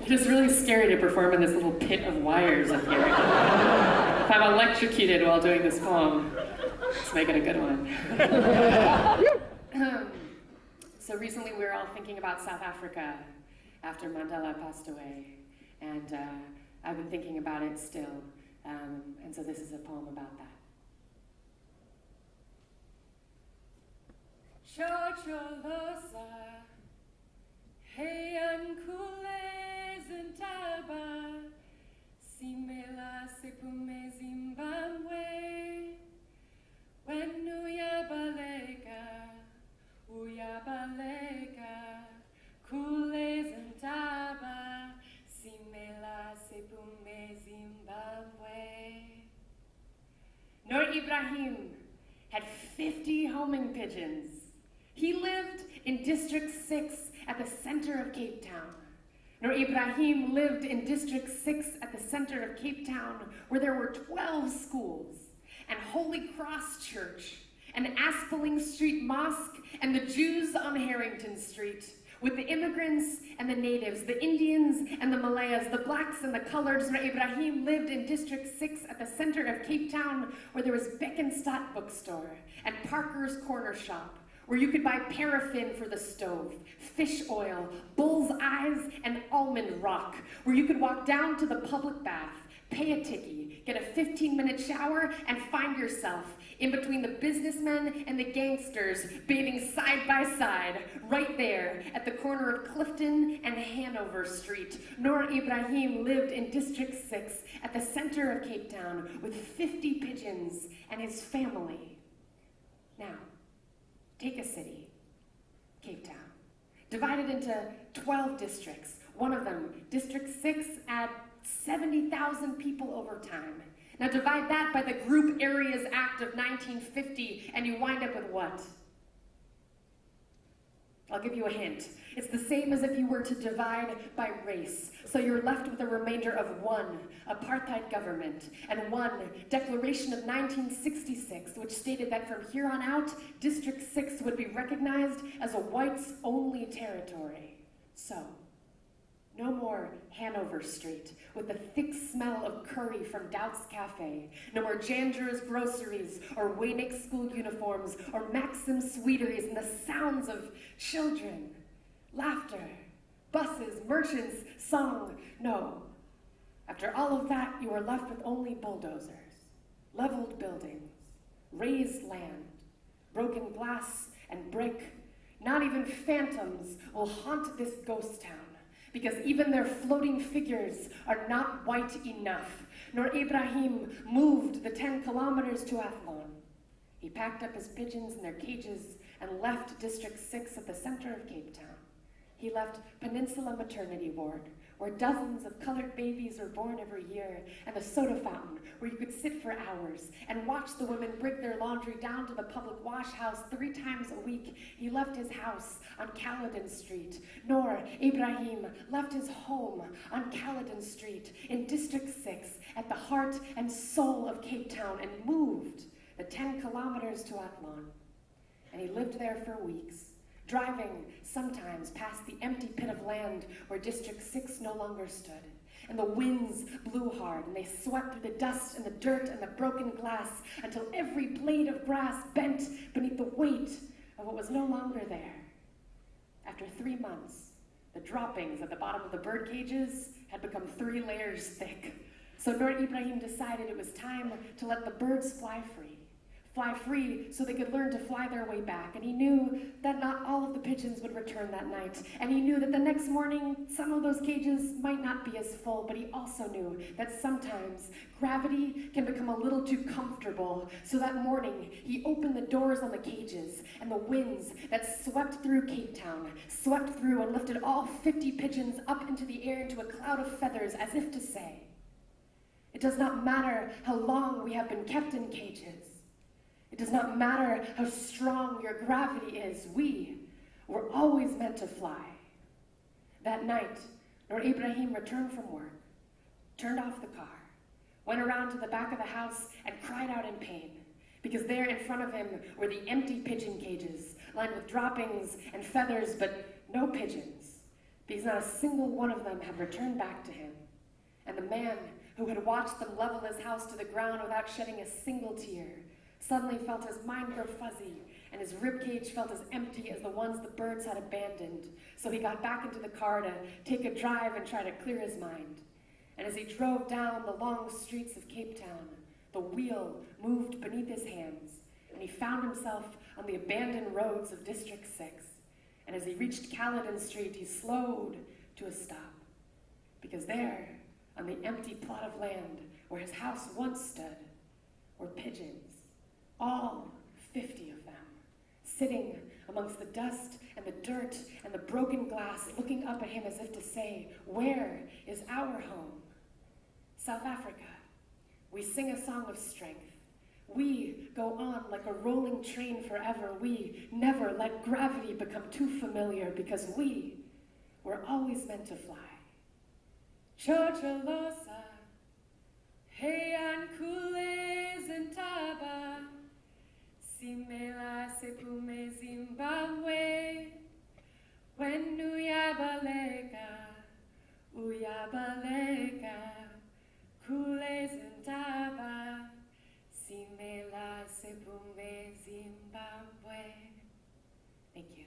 It is really scary to perform in this little pit of wires up here. If I'm electrocuted while doing this poem, let's make it a good one. So recently we were all thinking about South Africa after Mandela passed away, and I've been thinking about it still, and so this is a poem about that. Tshotsholoza, hey ankule zintaba, simela sepume Zimbabwe, when uyabaleka, kule zintaba, simela sepume Zimbabwe. Nur Ibrahim had 50 homing pigeons. He lived in District 6 at the center of Cape Town. Nur Ibrahim lived in District 6 at the center of Cape Town, where there were 12 schools, and Holy Cross Church, and Aspeling Street Mosque, and the Jews on Harrington Street, with the immigrants and the natives, the Indians and the Malayas, the blacks and the coloreds. Nur Ibrahim lived in District 6 at the center of Cape Town, where there was Beckenstadt Bookstore and Parker's Corner Shop, where you could buy paraffin for the stove, fish oil, bull's eyes, and almond rock, where you could walk down to the public bath, pay a tickie, get a 15-minute shower, and find yourself in between the businessmen and the gangsters bathing side by side, right there at the corner of Clifton and Hanover Street. Nur Ibrahim lived in District 6 at the center of Cape Town with 50 pigeons and his family. Now, take a city, Cape Town, divided into 12 districts. One of them, District 6, at 70,000 people over time. Now divide that by the Group Areas Act of 1950, and you wind up with what? I'll give you a hint. It's the same as if you were to divide by race. So you're left with a remainder of one apartheid government and one Declaration of 1966, which stated that from here on out, District 6 would be recognized as a whites-only territory. So, no more Hanover Street with the thick smell of curry from Doubt's Cafe. No more Janger's Groceries or Waynick school uniforms or Maxim's Sweeteries and the sounds of children, laughter, buses, merchants, song. No. After all of that, you are left with only bulldozers, leveled buildings, raised land, broken glass and brick. Not even phantoms will haunt this ghost town, because even their floating figures are not white enough. Nur Ibrahim moved the 10 kilometers to Athlone. He packed up his pigeons in their cages and left District 6 at the center of Cape Town. He left Peninsula Maternity Ward, where dozens of colored babies are born every year, and the soda fountain, where you could sit for hours and watch the women bring their laundry down to the public wash house 3 times a week. He left his house on Caledon Street. Nur Ibrahim left his home on Caledon Street in District 6 at the heart and soul of Cape Town and moved the 10 kilometers to Athlone. And he lived there for weeks, driving sometimes past the empty pit of land where District 6 no longer stood. And the winds blew hard, and they swept through the dust and the dirt and the broken glass until every blade of grass bent beneath the weight of what was no longer there. After 3 months, the droppings at the bottom of the bird cages had become 3 layers thick. So Nur Ibrahim decided it was time to let the birds fly free so they could learn to fly their way back. And he knew that not all of the pigeons would return that night. And he knew that the next morning, some of those cages might not be as full, but he also knew that sometimes gravity can become a little too comfortable. So that morning, he opened the doors on the cages, and the winds that swept through Cape Town swept through and lifted all 50 pigeons up into the air into a cloud of feathers, as if to say, it does not matter how long we have been kept in cages. It does not matter how strong your gravity is. We were always meant to fly. That night, Nur Ibrahim returned from work, turned off the car, went around to the back of the house and cried out in pain, because there in front of him were the empty pigeon cages, lined with droppings and feathers, but no pigeons. because not a single one of them had returned back to him. And the man who had watched them level his house to the ground without shedding a single tear suddenly felt his mind grow fuzzy, and his ribcage felt as empty as the ones the birds had abandoned. So he got back into the car to take a drive and try to clear his mind. And as he drove down the long streets of Capetown, the wheel moved beneath his hands, and he found himself on the abandoned roads of District 6. And as he reached Caledon Street, he slowed to a stop, because there, on the empty plot of land where his house once stood, were pigeons, all 50 of them, sitting amongst the dust and the dirt and the broken glass, looking up at him as if to say, "Where is our home?" South Africa, we sing a song of strength. We go on like a rolling train forever. We never let gravity become too familiar, because we were always meant to fly. Tshotsholoza, hey ankule zintaba, simela sepume Zimbabwe, when uyabaleka, kule zintaba, simela sepume Zimbabwe. Thank you.